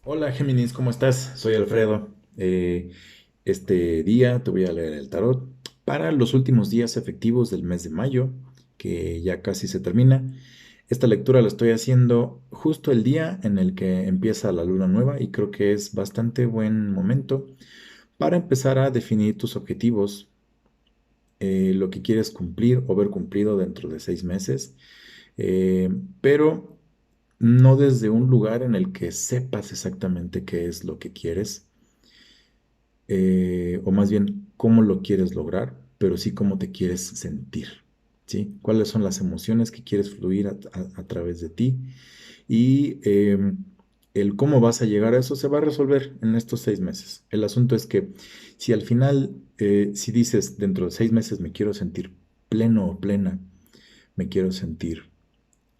Hola Géminis, ¿cómo estás? Soy Alfredo. Este día te voy a leer el tarot para los últimos días efectivos del mes de mayo, que ya casi se termina. Esta lectura la estoy haciendo justo el día en el que empieza la luna nueva y creo que es bastante buen momento para empezar a definir tus objetivos, lo que quieres cumplir o ver cumplido dentro de 6 meses, eh, pero no desde un lugar en el que sepas exactamente qué es lo que quieres, o más bien cómo lo quieres lograr, pero sí cómo te quieres sentir, ¿sí? ¿Cuáles son las emociones que quieres fluir a través de ti? Y el cómo vas a llegar a eso se va a resolver en estos 6 meses. El asunto es que si al final, si dices dentro de 6 meses me quiero sentir pleno o plena, me quiero sentir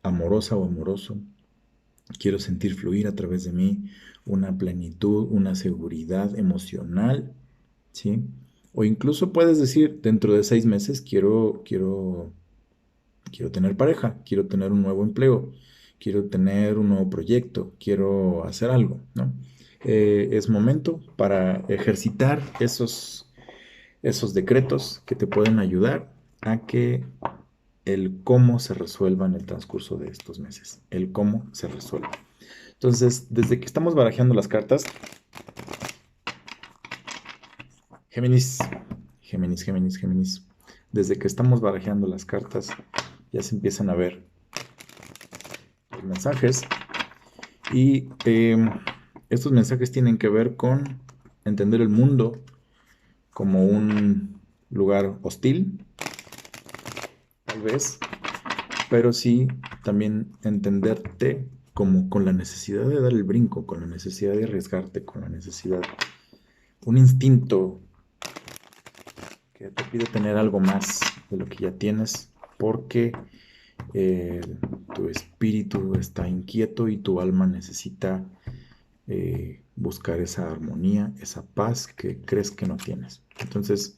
amorosa o amoroso, quiero sentir fluir a través de mí una plenitud, una seguridad emocional, ¿sí? O incluso puedes decir, dentro de 6 meses quiero tener pareja, quiero tener un nuevo empleo, quiero tener un nuevo proyecto, quiero hacer algo, ¿no? Es momento para ejercitar esos decretos que te pueden ayudar a que el cómo se resuelva en el transcurso de estos meses, el cómo se resuelva. Entonces, desde que estamos barajeando las cartas, Géminis, Géminis, Géminis, Géminis, desde que estamos barajeando las cartas, ya se empiezan a ver los mensajes y estos mensajes tienen que ver con entender el mundo como un lugar hostil, tal vez, pero sí también entenderte como con la necesidad de dar el brinco, con la necesidad de arriesgarte, con la necesidad, un instinto que te pide tener algo más de lo que ya tienes, porque eh, tu espíritu está inquieto y tu alma necesita buscar esa armonía, esa paz que crees que no tienes. Entonces,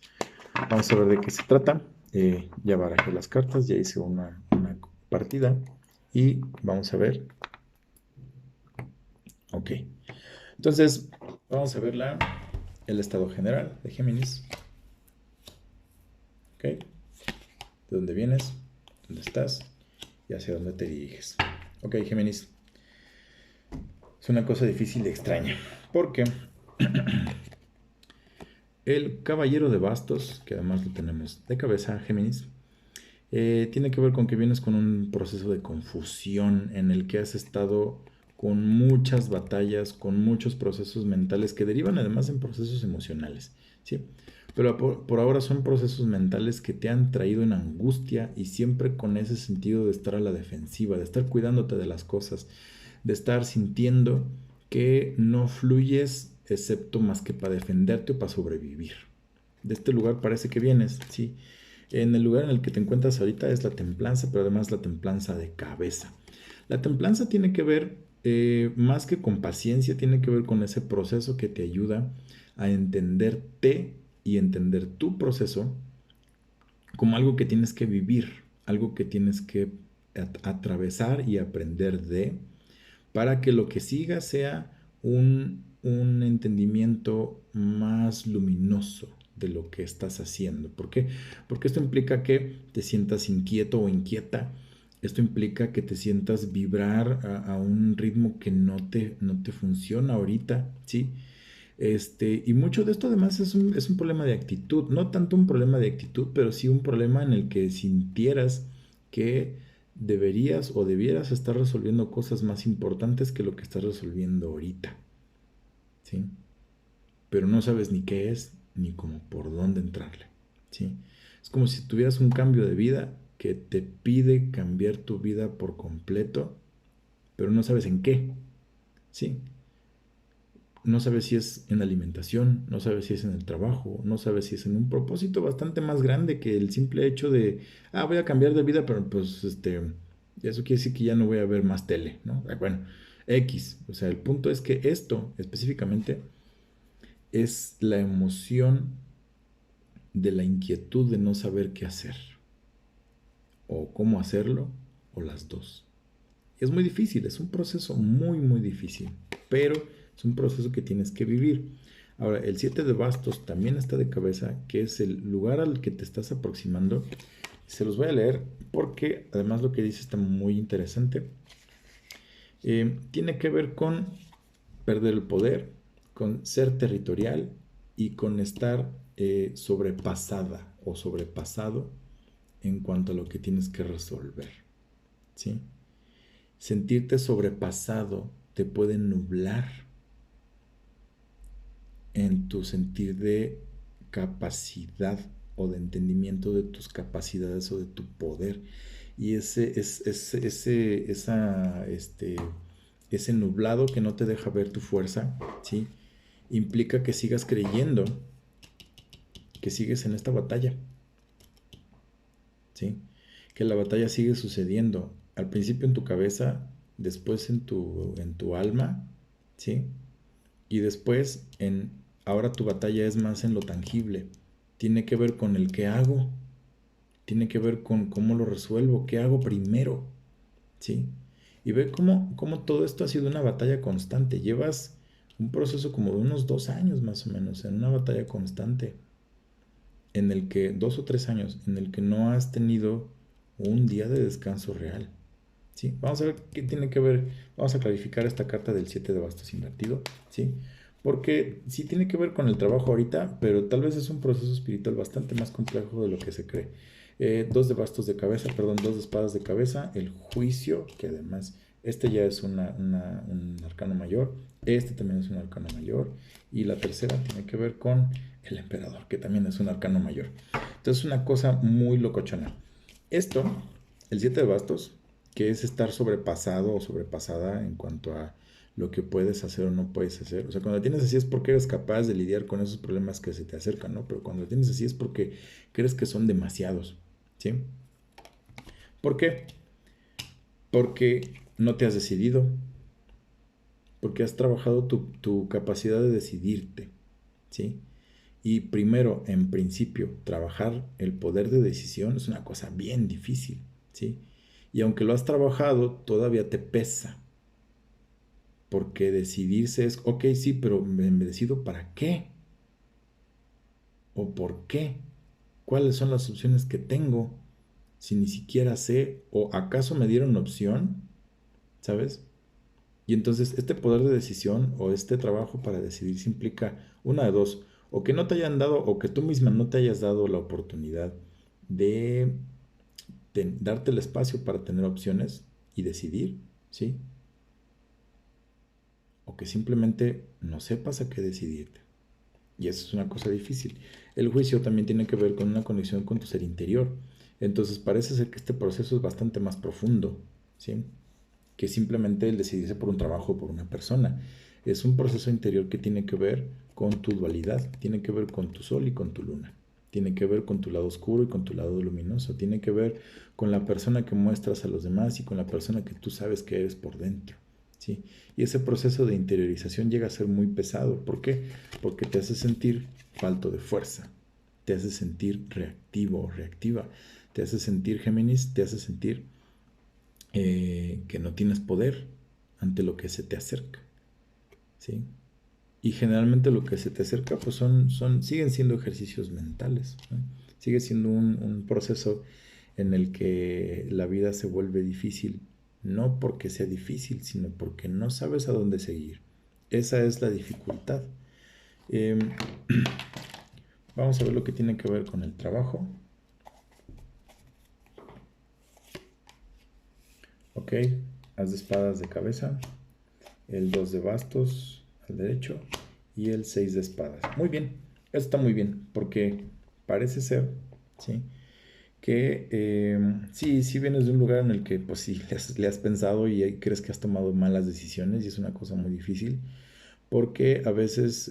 vamos a ver de qué se trata. Ya barajé las cartas, ya hice una partida y vamos a ver. Ok, entonces vamos a ver el estado general de Géminis. Ok, de dónde vienes, dónde estás y hacia dónde te diriges. Ok, Géminis, es una cosa difícil y extraña, porque el caballero de bastos, que además lo tenemos de cabeza, Géminis, tiene que ver con que vienes con un proceso de confusión en el que has estado con muchas batallas, con muchos procesos mentales que derivan además en procesos emocionales, ¿sí? Pero por ahora son procesos mentales que te han traído en angustia y siempre con ese sentido de estar a la defensiva, de estar cuidándote de las cosas, de estar sintiendo que no fluyes excepto más que para defenderte o para sobrevivir. De este lugar parece que vienes, ¿sí? En el lugar en el que te encuentras ahorita es la templanza, pero además la templanza de cabeza. La templanza tiene que ver, más que con paciencia, tiene que ver con ese proceso que te ayuda a entenderte y entender tu proceso como algo que tienes que vivir, algo que tienes que atravesar y aprender de, para que lo que siga sea un entendimiento más luminoso de lo que estás haciendo. ¿Por qué? Porque esto implica que te sientas inquieto o inquieta. Esto implica que te sientas vibrar a un ritmo que no te funciona ahorita, ¿sí? Y mucho de esto además es un problema de actitud, no tanto un problema de actitud, pero sí un problema en el que sintieras que deberías o debieras estar resolviendo cosas más importantes que lo que estás resolviendo ahorita, ¿sí? Pero no sabes ni qué es ni cómo por dónde entrarle, ¿sí? Es como si tuvieras un cambio de vida que te pide cambiar tu vida por completo, pero no sabes en qué, ¿sí? No sabes si es en la alimentación, no sabes si es en el trabajo, no sabes si es en un propósito bastante más grande que el simple hecho de, voy a cambiar de vida, pero pues eso quiere decir que ya no voy a ver más tele, ¿no? Bueno, X, o sea, el punto es que esto específicamente es la emoción de la inquietud de no saber qué hacer, o cómo hacerlo, o las dos. Es muy difícil, es un proceso muy, muy difícil, pero Es un proceso que tienes que vivir. Ahora, el 7 de bastos también está de cabeza, que es el lugar al que te estás aproximando. Se los voy a leer porque además lo que dice está muy interesante. Tiene que ver con perder el poder, con ser territorial y con estar sobrepasada o sobrepasado en cuanto a lo que tienes que resolver, ¿sí? Sentirte sobrepasado te puede nublar en tu sentir de capacidad o de entendimiento de tus capacidades o de tu poder. Y ese nublado que no te deja ver tu fuerza, ¿sí? Implica que sigas creyendo que sigues en esta batalla, ¿sí? Que la batalla sigue sucediendo, al principio en tu cabeza, después en tu alma, ¿sí? Y después ahora tu batalla es más en lo tangible, tiene que ver con el qué hago, tiene que ver con cómo lo resuelvo, qué hago primero, ¿sí? Y ve cómo todo esto ha sido una batalla constante, llevas un proceso como de unos 2 años más o menos, en una batalla constante, en el que 2 o 3 años, en el que no has tenido un día de descanso real. ¿Sí? Vamos a ver qué tiene que ver, vamos a clarificar esta carta del 7 de bastos invertido, ¿sí? Porque sí tiene que ver con el trabajo ahorita, pero tal vez es un proceso espiritual bastante más complejo de lo que se cree. 2 de espadas de cabeza, el juicio, que además este ya es un arcano mayor, este también es un arcano mayor, y la tercera tiene que ver con el emperador, que también es un arcano mayor. Entonces, una cosa muy locochona. Esto, el 7 de bastos, que es estar sobrepasado o sobrepasada en cuanto a lo que puedes hacer o no puedes hacer. O sea, cuando lo tienes así es porque eres capaz de lidiar con esos problemas que se te acercan, ¿no? Pero cuando lo tienes así es porque crees que son demasiados, ¿sí? ¿Por qué? Porque no te has decidido, porque has trabajado tu capacidad de decidirte, ¿sí? Y primero, en principio, trabajar el poder de decisión es una cosa bien difícil, ¿sí? Y aunque lo has trabajado, todavía te pesa. Porque decidirse es, ok, sí, pero me decido para qué. ¿O por qué? ¿Cuáles son las opciones que tengo? Si ni siquiera sé, o acaso me dieron opción, ¿sabes? Y entonces este poder de decisión o este trabajo para decidir se implica una de dos, o que no te hayan dado, o que tú misma no te hayas dado la oportunidad de, darte el espacio para tener opciones y decidir, ¿sí? O que simplemente no sepas a qué decidirte. Y eso es una cosa difícil. El juicio también tiene que ver con una conexión con tu ser interior. Entonces parece ser que este proceso es bastante más profundo, ¿sí? Que simplemente el decidirse por un trabajo o por una persona. Es un proceso interior que tiene que ver con tu dualidad, tiene que ver con tu sol y con tu luna. Tiene que ver con tu lado oscuro y con tu lado luminoso. Tiene que ver con la persona que muestras a los demás y con la persona que tú sabes que eres por dentro, ¿sí? Y ese proceso de interiorización llega a ser muy pesado. ¿Por qué? Porque te hace sentir falto de fuerza, te hace sentir reactivo o reactiva, te hace sentir, Géminis, te hace sentir que no tienes poder ante lo que se te acerca, ¿sí? Y generalmente lo que se te acerca pues siguen siendo ejercicios mentales, ¿no? Sigue siendo un proceso en el que la vida se vuelve difícil, no porque sea difícil, sino porque no sabes a dónde seguir. Esa es la dificultad. Eh, Vamos a ver lo que tiene que ver con el trabajo. Ok, as de espadas de cabeza, el 2 de bastos al derecho y el 6 de espadas. Muy bien, esto está muy bien porque parece ser, ¿sí? Que sí vienes de un lugar en el que pues sí le has pensado y crees que has tomado malas decisiones y es una cosa muy difícil porque a veces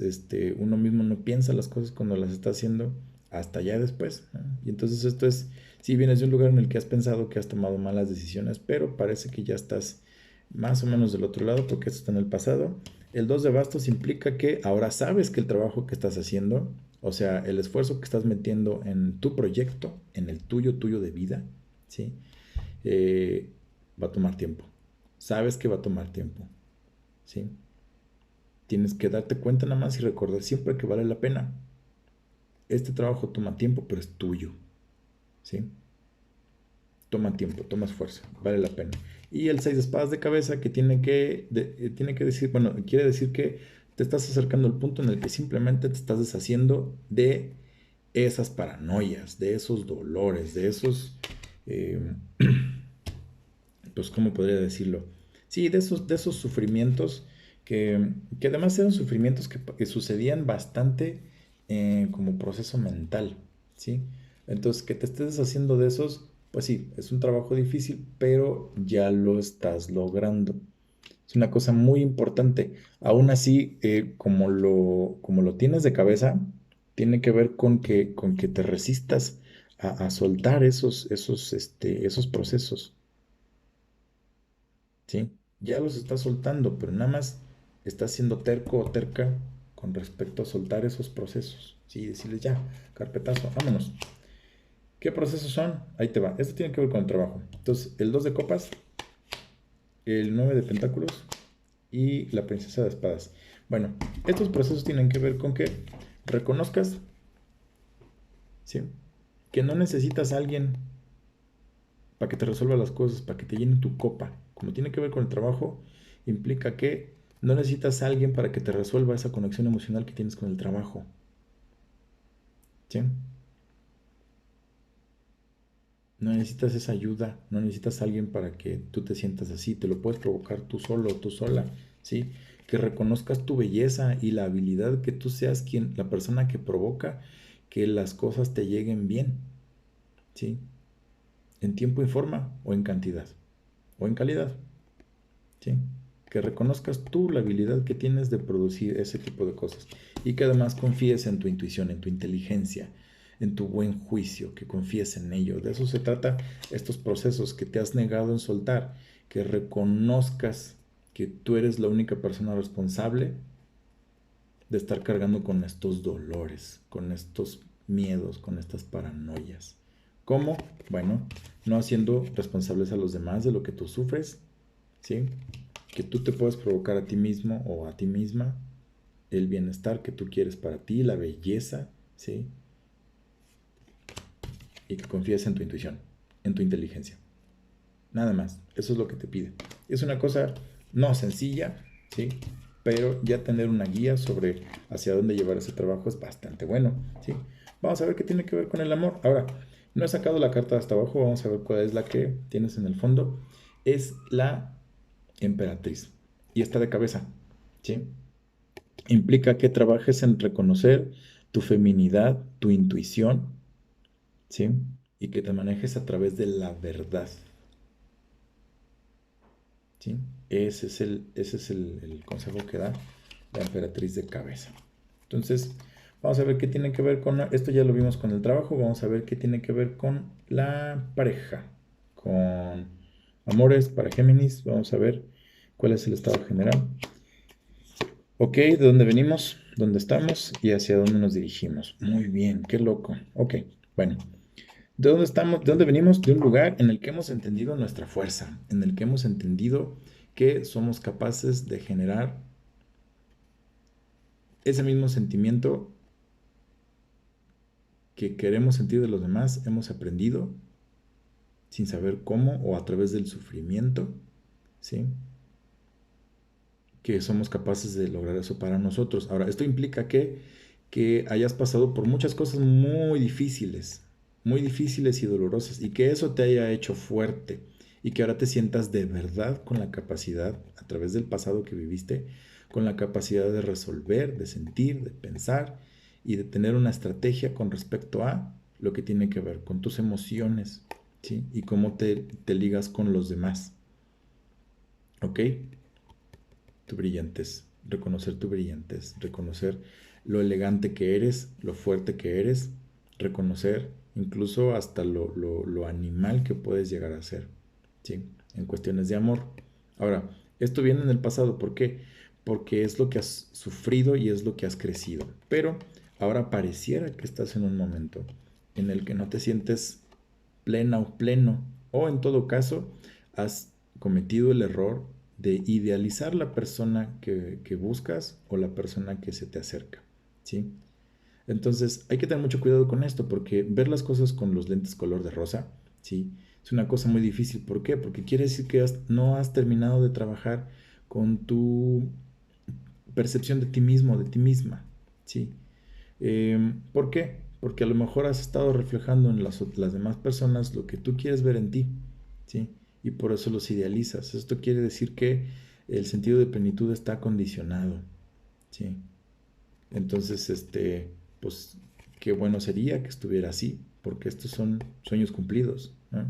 uno mismo no piensa las cosas cuando las está haciendo hasta ya después, ¿no? Y entonces esto es, si vienes de un lugar en el que has pensado que has tomado malas decisiones, pero parece que ya estás más o menos del otro lado porque esto está en el pasado. El 2 de bastos implica que ahora sabes que el trabajo que estás haciendo, o sea, el esfuerzo que estás metiendo en tu proyecto, en el tuyo de vida, ¿sí? Va a tomar tiempo. Sabes que va a tomar tiempo, ¿sí? Tienes que darte cuenta nada más y recordar siempre que vale la pena. Este trabajo toma tiempo, pero es tuyo, ¿sí? Toma tiempo, toma esfuerzo, vale la pena. Y el 6 de espadas de cabeza que tiene que decir, bueno, quiere decir que te estás acercando al punto en el que simplemente te estás deshaciendo de esas paranoias, de esos dolores, de esos, eh, pues, ¿cómo podría decirlo? Sí, de esos sufrimientos que además eran sufrimientos que sucedían bastante como proceso mental, ¿sí? Entonces, que te estés deshaciendo de esos, pues sí, es un trabajo difícil, pero ya lo estás logrando. Es una cosa muy importante. Aún así, como lo tienes de cabeza, tiene que ver con que te resistas a soltar esos procesos. ¿Sí? Ya los estás soltando, pero nada más estás siendo terco o terca con respecto a soltar esos procesos. Sí, decirles ya, carpetazo, vámonos. ¿Qué procesos son? Ahí te va. Esto tiene que ver con el trabajo. Entonces, el 2 de copas, el 9 de pentáculos y la princesa de espadas. Bueno, estos procesos tienen que ver con que reconozcas, ¿sí? Que no necesitas a alguien para que te resuelva las cosas, para que te llene tu copa. Como tiene que ver con el trabajo, implica que no necesitas a alguien para que te resuelva esa conexión emocional que tienes con el trabajo. ¿Sí? No necesitas esa ayuda, no necesitas a alguien para que tú te sientas así, te lo puedes provocar tú solo o tú sola, ¿sí? Que reconozcas tu belleza y la habilidad que tú seas la persona que provoca que las cosas te lleguen bien, ¿sí? En tiempo y forma o en cantidad o en calidad. ¿Sí? Que reconozcas tú la habilidad que tienes de producir ese tipo de cosas y que además confíes en tu intuición, en tu inteligencia, en tu buen juicio, que confíes en ello. De eso se trata estos procesos que te has negado en soltar, que reconozcas que tú eres la única persona responsable de estar cargando con estos dolores, con estos miedos, con estas paranoias. ¿Cómo? Bueno, no haciendo responsables a los demás de lo que tú sufres, ¿sí? Que tú te puedes provocar a ti mismo o a ti misma el bienestar que tú quieres para ti, la belleza, ¿sí? Y que confíes en tu intuición, en tu inteligencia. Nada más, eso es lo que te pide. Es una cosa no sencilla, ¿sí? Pero ya tener una guía sobre hacia dónde llevar ese trabajo es bastante bueno, ¿sí? Vamos a ver qué tiene que ver con el amor. Ahora, no he sacado la carta hasta abajo, vamos a ver cuál es la que tienes en el fondo. Es la emperatriz y está de cabeza, ¿sí? Implica que trabajes en reconocer tu feminidad, tu intuición, ¿sí? Y que te manejes a través de la verdad, ¿sí? Ese es el consejo que da la emperatriz de cabeza. Entonces, vamos a ver qué tiene que ver con esto, ya lo vimos con el trabajo, vamos a ver qué tiene que ver con la pareja, con amores para Géminis, vamos a ver cuál es el estado general. Ok, ¿de dónde venimos? ¿Dónde estamos? ¿Y hacia dónde nos dirigimos? Muy bien, qué loco. Ok, bueno, ¿de dónde estamos? ¿De dónde venimos? De un lugar en el que hemos entendido nuestra fuerza, en el que hemos entendido que somos capaces de generar ese mismo sentimiento que queremos sentir de los demás. Hemos aprendido sin saber cómo o a través del sufrimiento, ¿sí? Que somos capaces de lograr eso para nosotros. Ahora, esto implica que hayas pasado por muchas cosas muy difíciles y dolorosas, y que eso te haya hecho fuerte, y que ahora te sientas de verdad con la capacidad, a través del pasado que viviste, con la capacidad de resolver, de sentir, de pensar, y de tener una estrategia con respecto a lo que tiene que ver con tus emociones, ¿sí? Y cómo te ligas con los demás. ¿Ok? Tu brillantez, reconocer tu brillantez, reconocer lo elegante que eres, lo fuerte que eres, reconocer incluso hasta lo animal que puedes llegar a ser, ¿sí? En cuestiones de amor. Ahora, esto viene en el pasado, ¿por qué? Porque es lo que has sufrido y es lo que has crecido. Pero ahora pareciera que estás en un momento en el que no te sientes plena o pleno, o en todo caso, has cometido el error de idealizar la persona que buscas o la persona que se te acerca, ¿sí? Entonces hay que tener mucho cuidado con esto porque ver las cosas con los lentes color de rosa, ¿sí? Es una cosa muy difícil. ¿Por qué? Porque quiere decir que no has terminado de trabajar con tu percepción de ti mismo, de ti misma, ¿sí? ¿Por qué? Porque a lo mejor has estado reflejando en las demás personas lo que tú quieres ver en ti, ¿sí? Y por eso los idealizas. Esto quiere decir que el sentido de plenitud está condicionado, ¿sí? Entonces, pues, qué bueno sería que estuviera así, porque estos son sueños cumplidos, ¿no?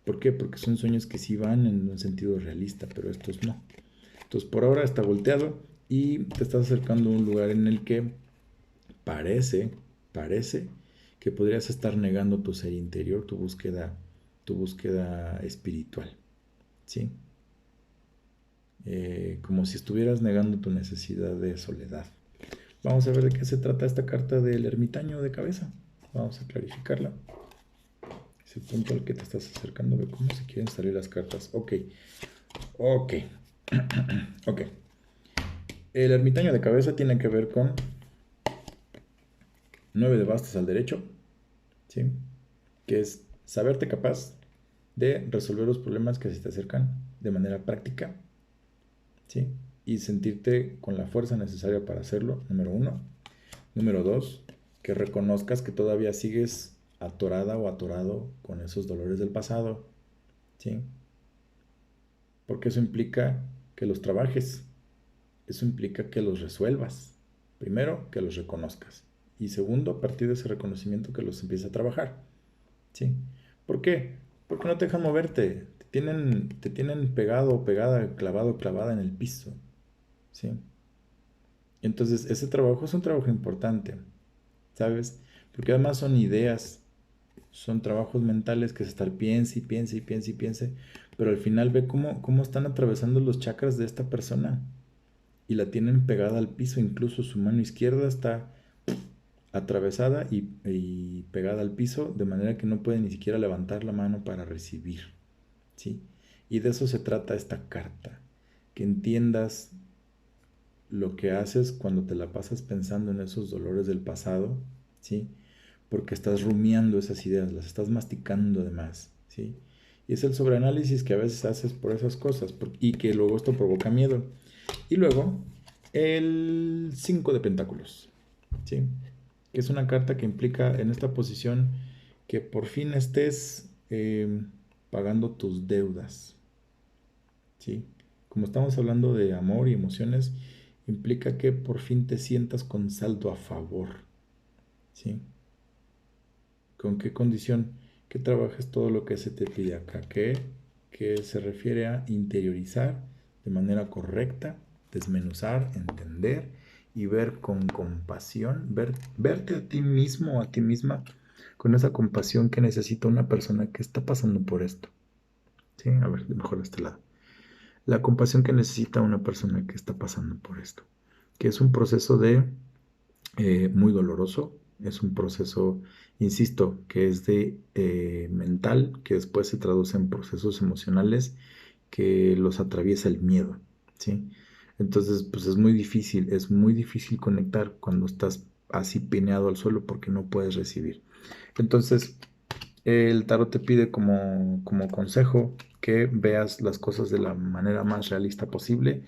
¿Por qué? Porque son sueños que sí van en un sentido realista, pero estos no. Entonces, por ahora está volteado y te estás acercando a un lugar en el que parece, parece que podrías estar negando tu ser interior, tu búsqueda espiritual, ¿sí? Como si estuvieras negando tu necesidad de soledad. Vamos a ver de qué se trata esta carta del ermitaño de cabeza. Vamos a clarificarla. Es el punto al que te estás acercando. Ve cómo se quieren salir las cartas. Ok, ok, ok. El ermitaño de cabeza tiene que ver con 9 de bastos al derecho, ¿sí? Que es saberte capaz de resolver los problemas que se te acercan de manera práctica, ¿sí? Y sentirte con la fuerza necesaria para hacerlo, número uno. Número dos, que reconozcas que todavía sigues atorada o atorado con esos dolores del pasado, ¿sí? Porque eso implica que los trabajes, eso implica que los resuelvas. Primero, que los reconozcas. Y segundo, a partir de ese reconocimiento, que los empieces a trabajar, ¿sí? ¿Por qué? Porque no te dejan moverte, te tienen pegado o pegada, clavado o clavada en el piso, ¿sí? Entonces, ese trabajo es un trabajo importante, ¿sabes? Porque además son ideas, son trabajos mentales que se estar piense y piense y piense y piense, pero al final ve cómo están atravesando los chakras de esta persona y la tienen pegada al piso, incluso su mano izquierda está atravesada y pegada al piso, de manera que no puede ni siquiera levantar la mano para recibir, ¿sí? Y de eso se trata esta carta, que entiendas lo que haces cuando te la pasas pensando en esos dolores del pasado, ¿sí? Porque estás rumiando esas ideas, las estás masticando de más, ¿sí? Y es el sobreanálisis que a veces haces por esas cosas y que luego esto provoca miedo. Y luego el 5 de pentáculos, ¿sí? Que es una carta que implica en esta posición que por fin estés pagando tus deudas, ¿sí? Como estamos hablando de amor y emociones, implica que por fin te sientas con saldo a favor, ¿sí? ¿Con qué condición? Que trabajes todo lo que se te pide acá, que se refiere a interiorizar de manera correcta, desmenuzar, entender y ver con compasión, verte a ti mismo o a ti misma con esa compasión que necesita una persona que está pasando por esto. ¿Sí? A ver, mejor de este lado. La compasión que necesita una persona que está pasando por esto, que es un proceso de muy doloroso, es un proceso, insisto, que es de mental, que después se traduce en procesos emocionales que los atraviesa el miedo, ¿sí? Entonces, pues es muy difícil conectar cuando estás así pineado al suelo porque no puedes recibir. Entonces, el tarot te pide como consejo que veas las cosas de la manera más realista posible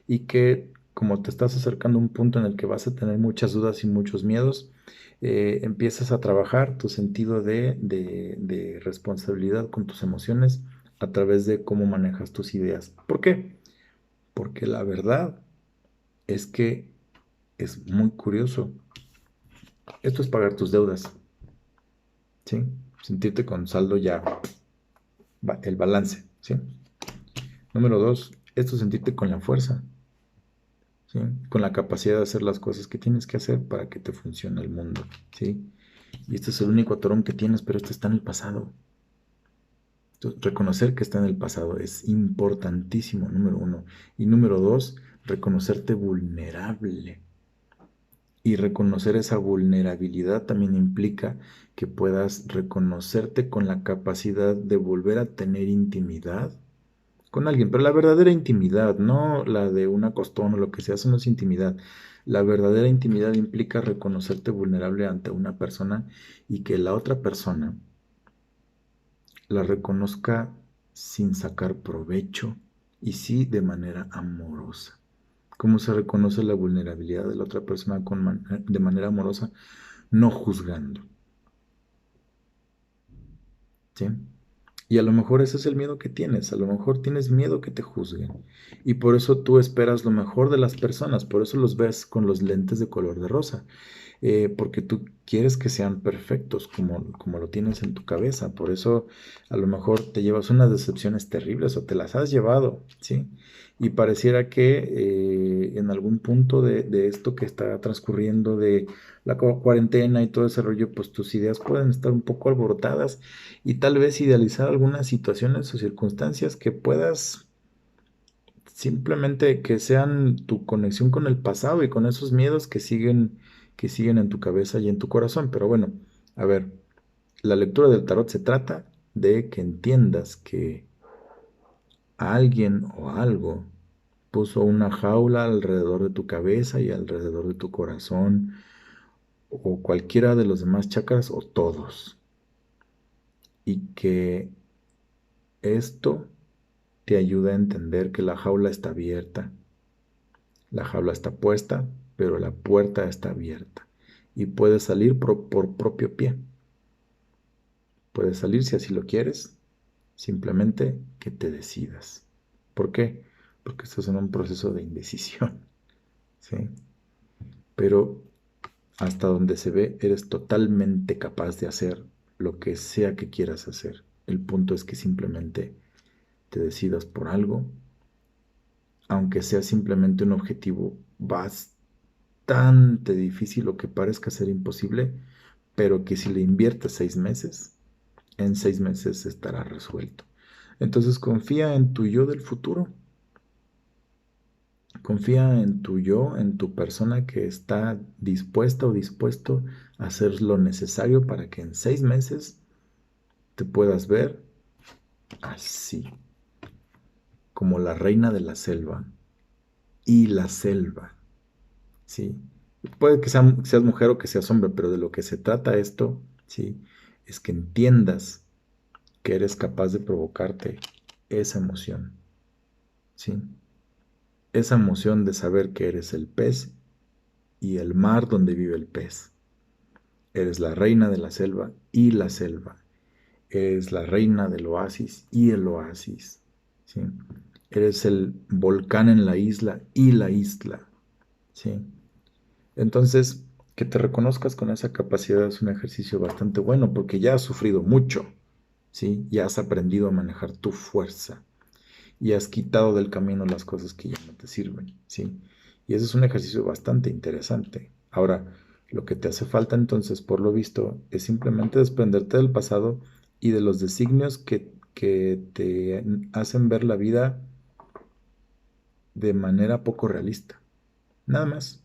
y que como te estás acercando a un punto en el que vas a tener muchas dudas y muchos miedos, empiezas a trabajar tu sentido de responsabilidad con tus emociones a través de cómo manejas tus ideas. ¿Por qué? Porque la verdad es que es muy curioso. Esto es pagar tus deudas, ¿sí? Sentirte con saldo ya, el balance, ¿sí? Número dos, esto es sentirte con la fuerza, ¿sí? Con la capacidad de hacer las cosas que tienes que hacer para que te funcione el mundo, ¿sí? Y este es el único atorón que tienes, pero este está en el pasado. Entonces, reconocer que está en el pasado es importantísimo, número uno. Y número dos, reconocerte vulnerable. Y reconocer esa vulnerabilidad también implica que puedas reconocerte con la capacidad de volver a tener intimidad con alguien, pero la verdadera intimidad, no la de una costón o lo que sea, eso no es intimidad. La verdadera intimidad implica reconocerte vulnerable ante una persona y que la otra persona la reconozca sin sacar provecho y sí de manera amorosa. ¿Cómo se reconoce la vulnerabilidad de la otra persona de manera amorosa? No juzgando, ¿sí? Y a lo mejor ese es el miedo que tienes, a lo mejor tienes miedo que te juzguen. Y por eso tú esperas lo mejor de las personas, por eso los ves con los lentes de color de rosa, porque tú quieres que sean perfectos como lo tienes en tu cabeza. Por eso a lo mejor te llevas unas decepciones terribles o te las has llevado, ¿sí? Y pareciera que en algún punto de esto que está transcurriendo de la cuarentena y todo ese rollo, pues tus ideas pueden estar un poco alborotadas y tal vez idealizar algunas situaciones o circunstancias que puedas simplemente que sean tu conexión con el pasado y con esos miedos que siguen en tu cabeza y en tu corazón. Pero bueno, a ver, la lectura del tarot se trata de que entiendas que alguien o algo puso una jaula alrededor de tu cabeza y alrededor de tu corazón o cualquiera de los demás chakras o todos. Y que esto te ayuda a entender que la jaula está abierta. La jaula está puesta, pero la puerta está abierta. Y puedes salir por propio pie. Puedes salir si así lo quieres. Simplemente que te decidas. ¿Por qué? Porque estás en un proceso de indecisión. ¿Sí? Pero hasta donde se ve, eres totalmente capaz de hacer lo que sea que quieras hacer. El punto es que simplemente te decidas por algo, aunque sea simplemente un objetivo bastante difícil o que parezca ser imposible, pero que si le inviertes 6 meses, en 6 meses estará resuelto. Entonces confía en tu yo del futuro, confía en tu yo, en tu persona que está dispuesta o dispuesto a hacer lo necesario para que en 6 meses te puedas ver así, como la reina de la selva y la selva. ¿Sí? Puede que seas mujer o que seas hombre, pero de lo que se trata esto, ¿sí? Es que entiendas que eres capaz de provocarte esa emoción, ¿sí? Esa emoción de saber que eres el pez y el mar donde vive el pez. Eres la reina de la selva y la selva. Eres la reina del oasis y el oasis, ¿sí? Eres el volcán en la isla y la isla, ¿sí? Entonces, que te reconozcas con esa capacidad es un ejercicio bastante bueno porque ya has sufrido mucho, ¿sí? Ya has aprendido a manejar tu fuerza y has quitado del camino las cosas que ya no te sirven, ¿sí? Y ese es un ejercicio bastante interesante. Ahora, lo que te hace falta entonces, por lo visto, es simplemente desprenderte del pasado y de los designios que te hacen ver la vida de manera poco realista. Nada más.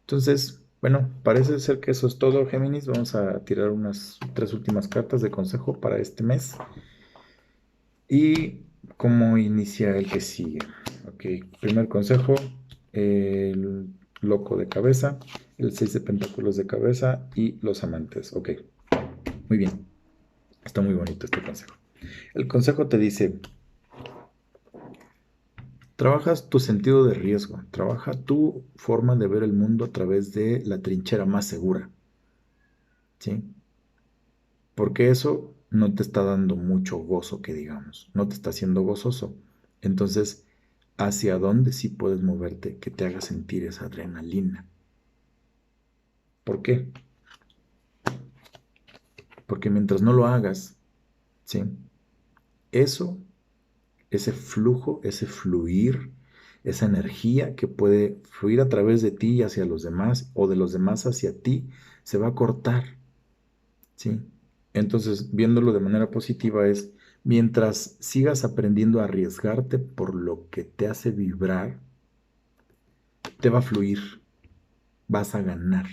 Entonces, bueno, parece ser que eso es todo, Géminis. Vamos a tirar unas 3 últimas cartas de consejo para este mes. Y cómo inicia el que sigue. Ok, primer consejo, el loco de cabeza, el 6 de pentáculos de cabeza y los amantes. Ok, muy bien. Está muy bonito este consejo. El consejo te dice, trabajas tu sentido de riesgo, trabaja tu forma de ver el mundo a través de la trinchera más segura. ¿Sí? Porque eso no te está dando mucho gozo, que digamos, no te está haciendo gozoso. Entonces, ¿hacia dónde sí puedes moverte que te haga sentir esa adrenalina? ¿Por qué? Porque mientras no lo hagas, ¿sí? Eso, ese flujo, ese fluir, esa energía que puede fluir a través de ti hacia los demás o de los demás hacia ti, se va a cortar. ¿Sí? Entonces, viéndolo de manera positiva es, mientras sigas aprendiendo a arriesgarte por lo que te hace vibrar, te va a fluir, vas a ganar.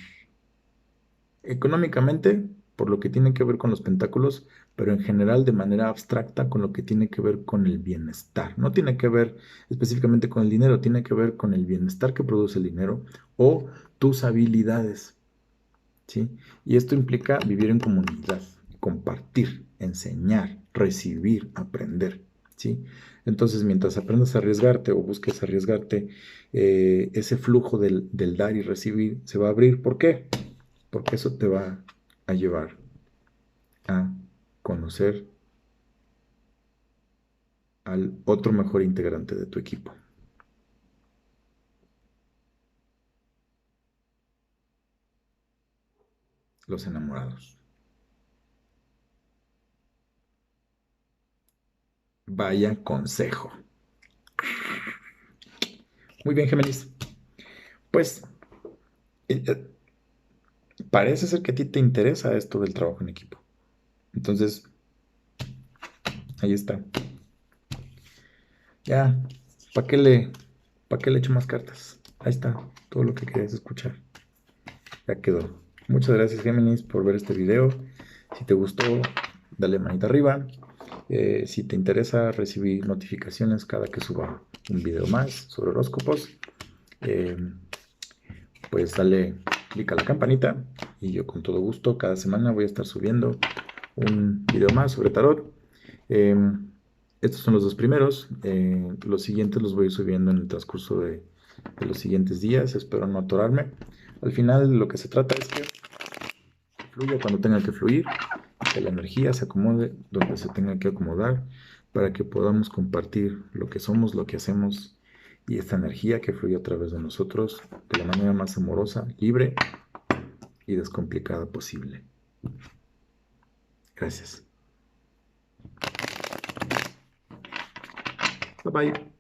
Económicamente, por lo que tiene que ver con los pentáculos, pero en general de manera abstracta con lo que tiene que ver con el bienestar. No tiene que ver específicamente con el dinero, tiene que ver con el bienestar que produce el dinero o tus habilidades, ¿sí? Y esto implica vivir en comunidad, compartir, enseñar, recibir, aprender, ¿sí? Entonces, mientras aprendas a arriesgarte o busques arriesgarte, ese flujo del dar y recibir se va a abrir. ¿Por qué? Porque eso te va a llevar a conocer al otro mejor integrante de tu equipo. Los enamorados. Vaya consejo. Muy bien, Géminis. Pues eh, parece ser que a ti te interesa esto del trabajo en equipo. Entonces, ahí está. Ya, ¿para qué le echo más cartas? Ahí está, todo lo que querías escuchar. Ya quedó. Muchas gracias, Géminis, por ver este video. Si te gustó, dale manita arriba. Si te interesa recibir notificaciones cada que suba un video más sobre horóscopos, eh, pues dale clic a la campanita y yo con todo gusto cada semana voy a estar subiendo un video más sobre tarot. Eh, Estos son los dos primeros. Los siguientes los voy a ir subiendo en el transcurso de los siguientes días. Espero no atorarme. Al final lo que se trata es que fluya cuando tenga que fluir, que la energía se acomode donde se tenga que acomodar para que podamos compartir lo que somos, lo que hacemos y esta energía que fluye a través de nosotros de la manera más amorosa, libre y descomplicada posible. Gracias. Bye bye.